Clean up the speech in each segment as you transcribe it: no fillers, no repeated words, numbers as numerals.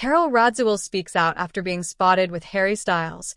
Carole Radziwill speaks out after being spotted with Harry Styles,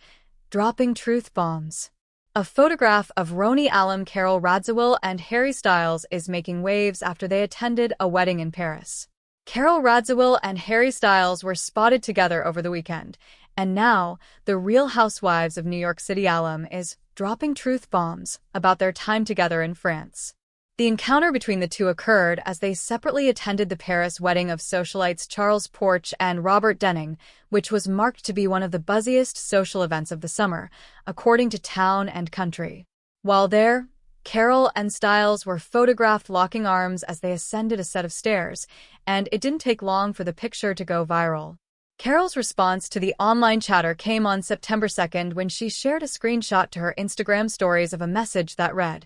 dropping truth bombs. A photograph of Roni alum Carole Radziwill and Harry Styles is making waves after they attended a wedding in Paris. Carole Radziwill and Harry Styles were spotted together over the weekend, and now the Real Housewives of New York City alum is dropping truth bombs about their time together in France. The encounter between the two occurred as they separately attended the Paris wedding of socialites Charles Porch and Robert Denning, which was marked to be one of the buzziest social events of the summer, according to Town and Country. While there, Carole and Styles were photographed locking arms as they ascended a set of stairs, and it didn't take long for the picture to go viral. Carole's response to the online chatter came on September 2nd when she shared a screenshot to her Instagram stories of a message that read,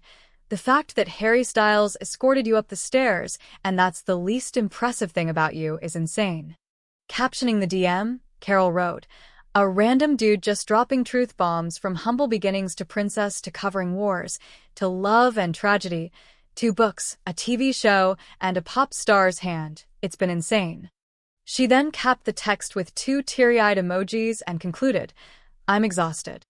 "The fact that Harry Styles escorted you up the stairs, and that's the least impressive thing about you, is insane." Captioning the DM, Carole wrote, "A random dude just dropping truth bombs from humble beginnings to princess to covering wars, to love and tragedy, 2 books, a TV show, and a pop star's hand. It's been insane." She then capped the text with 2 teary-eyed emojis and concluded, "I'm exhausted."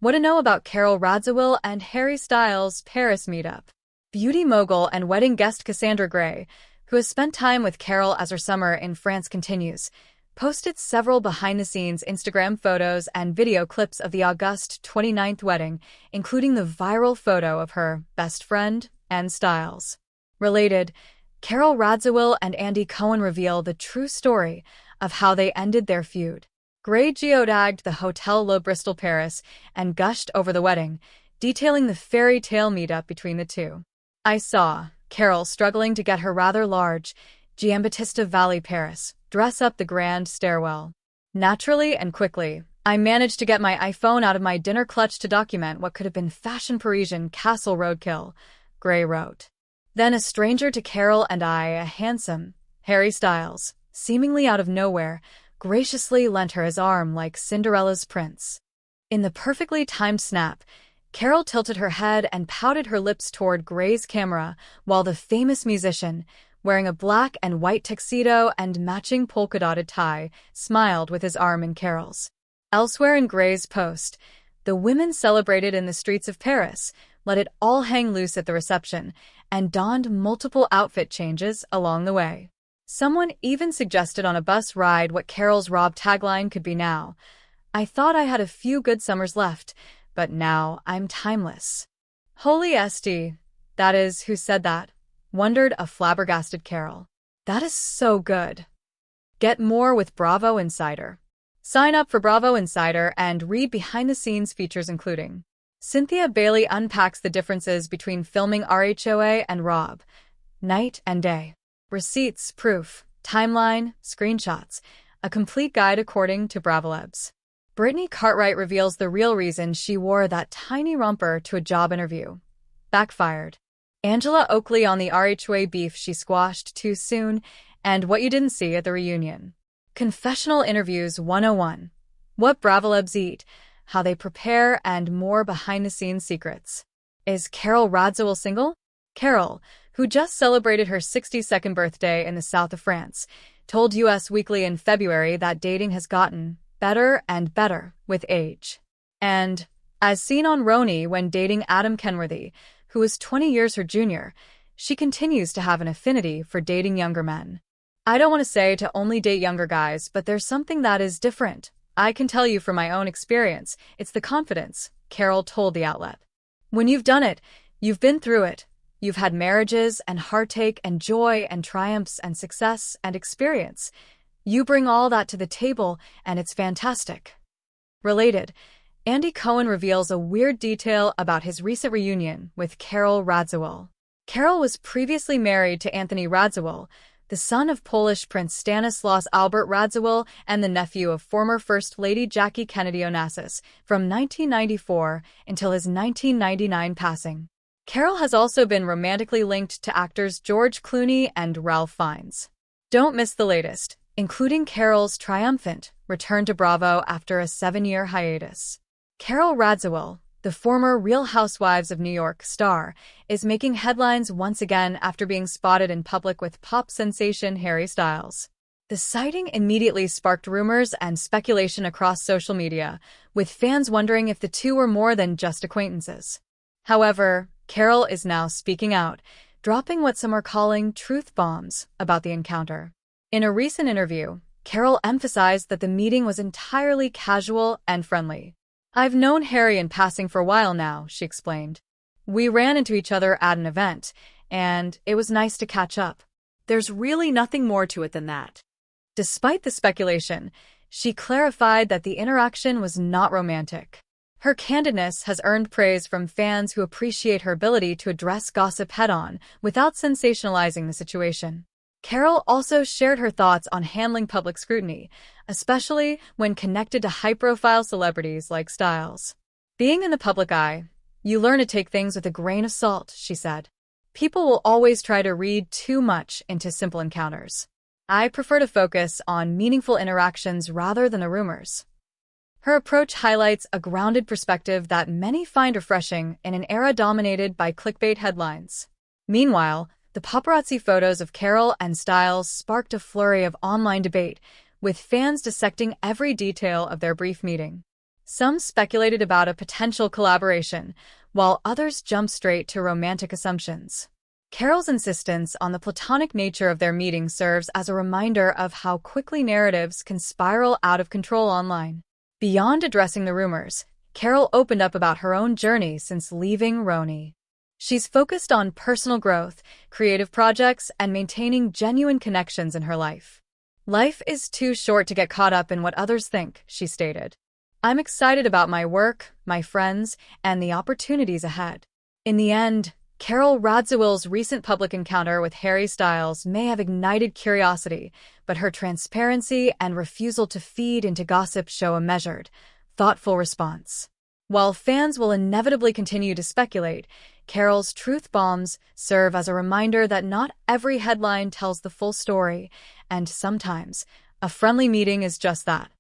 What to know about Carole Radziwill and Harry Styles' Paris meetup? Beauty mogul and wedding guest Cassandra Gray, who has spent time with Carole as her summer in France continues, posted several behind-the-scenes Instagram photos and video clips of the August 29th wedding, including the viral photo of her best friend and Styles. Related, Carole Radziwill and Andy Cohen reveal the true story of how they ended their feud. Gray geotagged the Hotel Le Bristol Paris and gushed over the wedding, detailing the fairy tale meetup between the two. "I saw Carole struggling to get her rather large Giambattista Valley Paris dress up the grand stairwell. Naturally and quickly, I managed to get my iPhone out of my dinner clutch to document what could have been fashion Parisian castle roadkill," Gray wrote. Then a stranger to Carole and I, a handsome Harry Styles, seemingly out of nowhere, graciously lent her his arm like Cinderella's prince. In the perfectly timed snap, Carole tilted her head and pouted her lips toward Gray's camera, while the famous musician, wearing a black and white tuxedo and matching polka-dotted tie, smiled with his arm in Carole's. Elsewhere in Gray's post, the women celebrated in the streets of Paris, let it all hang loose at the reception, and donned multiple outfit changes along the way. Someone even suggested on a bus ride what Carole's Rob tagline could be now. "I thought I had a few good summers left, but now I'm timeless." Holy ST, that is, who said that? Wondered a flabbergasted Carole. That is so good. Get more with Bravo Insider. Sign up for Bravo Insider and read behind-the-scenes features including Cynthia Bailey unpacks the differences between filming RHOA and Rob, night and day. Receipts, proof, timeline, screenshots, a complete guide according to Bravolebs. Brittany Cartwright reveals the real reason she wore that tiny romper to a job interview. Backfired. Angela Oakley on the RHOA beef she squashed too soon, and what you didn't see at the reunion. Confessional Interviews 101. What Bravolebs eat, how they prepare, and more behind-the-scenes secrets. Is Carole Radziwill single? Carole, who just celebrated her 62nd birthday in the south of France, told Us Weekly in February that dating has gotten better and better with age. And, as seen on Roni when dating Adam Kenworthy, who is 20 years her junior, she continues to have an affinity for dating younger men. "I don't want to say to only date younger guys, but there's something that is different. I can tell you from my own experience, it's the confidence," Carole told the outlet. "When you've done it, you've been through it. You've had marriages and heartache and joy and triumphs and success and experience. You bring all that to the table, and it's fantastic." Related, Andy Cohen reveals a weird detail about his recent reunion with Carole Radziwill. Carole was previously married to Anthony Radziwill, the son of Polish Prince Stanislaus Albert Radziwill and the nephew of former First Lady Jackie Kennedy Onassis, from 1994 until his 1999 passing. Carole has also been romantically linked to actors George Clooney and Ralph Fiennes. Don't miss the latest, including Carole's triumphant return to Bravo after a 7-year hiatus. Carole Radziwill, the former Real Housewives of New York star, is making headlines once again after being spotted in public with pop sensation Harry Styles. The sighting immediately sparked rumors and speculation across social media, with fans wondering if the two were more than just acquaintances. However, Carole is now speaking out, dropping what some are calling truth bombs about the encounter. In a recent interview, Carole emphasized that the meeting was entirely casual and friendly. "I've known Harry in passing for a while now," she explained. "We ran into each other at an event, and it was nice to catch up. There's really nothing more to it than that." Despite the speculation, she clarified that the interaction was not romantic. Her candidness has earned praise from fans who appreciate her ability to address gossip head-on without sensationalizing the situation. Carole also shared her thoughts on handling public scrutiny, especially when connected to high-profile celebrities like Styles. "Being in the public eye, you learn to take things with a grain of salt," she said. "People will always try to read too much into simple encounters. I prefer to focus on meaningful interactions rather than the rumors." Her approach highlights a grounded perspective that many find refreshing in an era dominated by clickbait headlines. Meanwhile, the paparazzi photos of Carole and Styles sparked a flurry of online debate, with fans dissecting every detail of their brief meeting. Some speculated about a potential collaboration, while others jumped straight to romantic assumptions. Carole's insistence on the platonic nature of their meeting serves as a reminder of how quickly narratives can spiral out of control online. Beyond addressing the rumors, Carole opened up about her own journey since leaving Roni. She's focused on personal growth, creative projects, and maintaining genuine connections in her life. "Life is too short to get caught up in what others think," she stated. "I'm excited about my work, my friends, and the opportunities ahead." In the end, Carole Radziwill's recent public encounter with Harry Styles may have ignited curiosity, but her transparency and refusal to feed into gossip show a measured, thoughtful response. While fans will inevitably continue to speculate, Carole's truth bombs serve as a reminder that not every headline tells the full story, and sometimes a friendly meeting is just that.